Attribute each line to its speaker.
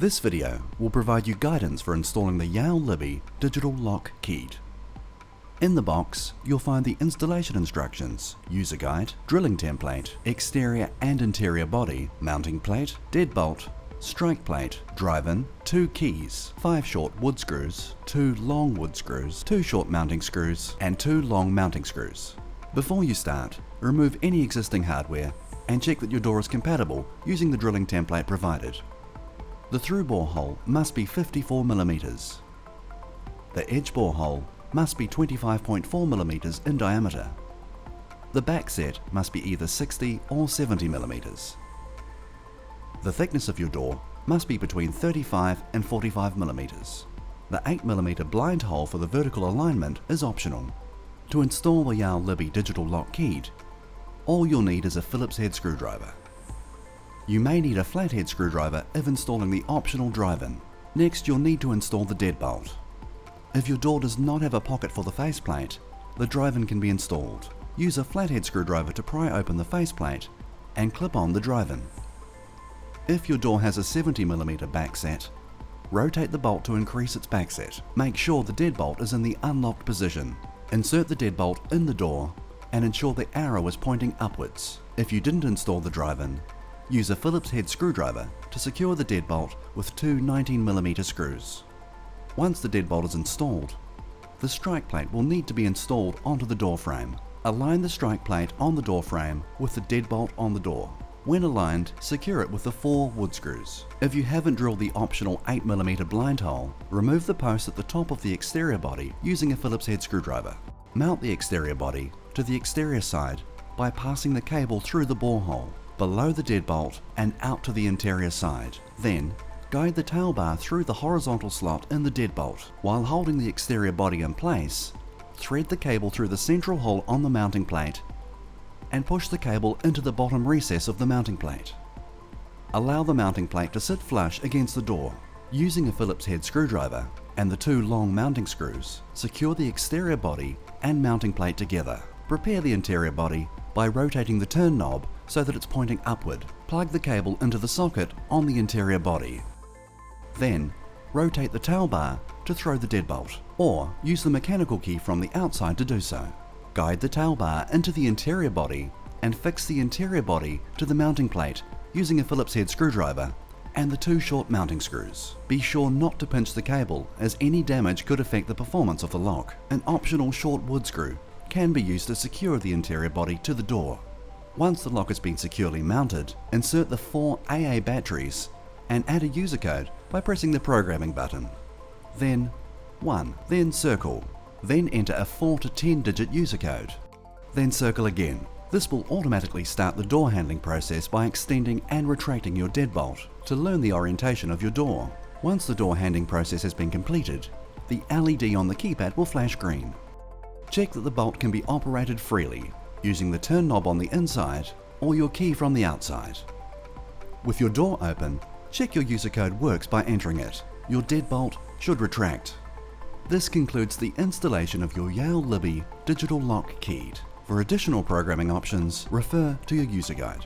Speaker 1: This video will provide you guidance for installing the Yale Libi digital lock key. In the box, you'll find the installation instructions, user guide, drilling template, exterior and interior body, mounting plate, deadbolt, strike plate, drive-in, 2 keys, 5 short wood screws, 2 long wood screws, 2 short mounting screws, and 2 long mounting screws. Before you start, remove any existing hardware and check that your door is compatible using the drilling template provided. The through bore hole must be 54mm. The edge bore hole must be 25.4mm in diameter. The back set must be either 60 or 70mm. The thickness of your door must be between 35 and 45mm. The 8mm blind hole for the vertical alignment is optional. To install the Yale Libi digital lock key, all you'll need is a Phillips head screwdriver. You may need a flathead screwdriver if installing the optional drive-in. Next, you'll need to install the deadbolt. If your door does not have a pocket for the faceplate, the drive-in can be installed. Use a flathead screwdriver to pry open the faceplate and clip on the drive-in. If your door has a 70mm back set, rotate the bolt to increase its back set. Make sure the deadbolt is in the unlocked position. Insert the deadbolt in the door and ensure the arrow is pointing upwards. If you didn't install the drive-in, use a Phillips head screwdriver to secure the deadbolt with 2 19mm screws. Once the deadbolt is installed, the strike plate will need to be installed onto the door frame. Align the strike plate on the door frame with the deadbolt on the door. When aligned, secure it with the 4 wood screws. If you haven't drilled the optional 8mm blind hole, remove the post at the top of the exterior body using a Phillips head screwdriver. Mount the exterior body to the exterior side by passing the cable through the bore hole, below the deadbolt and out to the interior side. Then, guide the tail bar through the horizontal slot in the deadbolt. While holding the exterior body in place, thread the cable through the central hole on the mounting plate and push the cable into the bottom recess of the mounting plate. Allow the mounting plate to sit flush against the door. Using a Phillips head screwdriver and the 2 long mounting screws, secure the exterior body and mounting plate together. Prepare the interior body by rotating the turn knob so that it's pointing upward. Plug the cable into the socket on the interior body. Then, rotate the tail bar to throw the deadbolt, or use the mechanical key from the outside to do so. Guide the tail bar into the interior body and fix the interior body to the mounting plate using a Phillips head screwdriver and the 2 short mounting screws. Be sure not to pinch the cable, as any damage could affect the performance of the lock. An optional short wood screw can be used to secure the interior body to the door. Once the lock has been securely mounted, insert the 4 AA batteries and add a user code by pressing the programming button. Then 1, then circle, then enter a 4 to 10 digit user code. Then circle again. This will automatically start the door handling process by extending and retracting your deadbolt to learn the orientation of your door. Once the door handling process has been completed, the LED on the keypad will flash green. Check that the bolt can be operated freely using the turn knob on the inside or your key from the outside. With your door open, check your user code works by entering it. Your deadbolt should retract. This concludes the installation of your Yale Libi digital lock key. For additional programming options, refer to your user guide.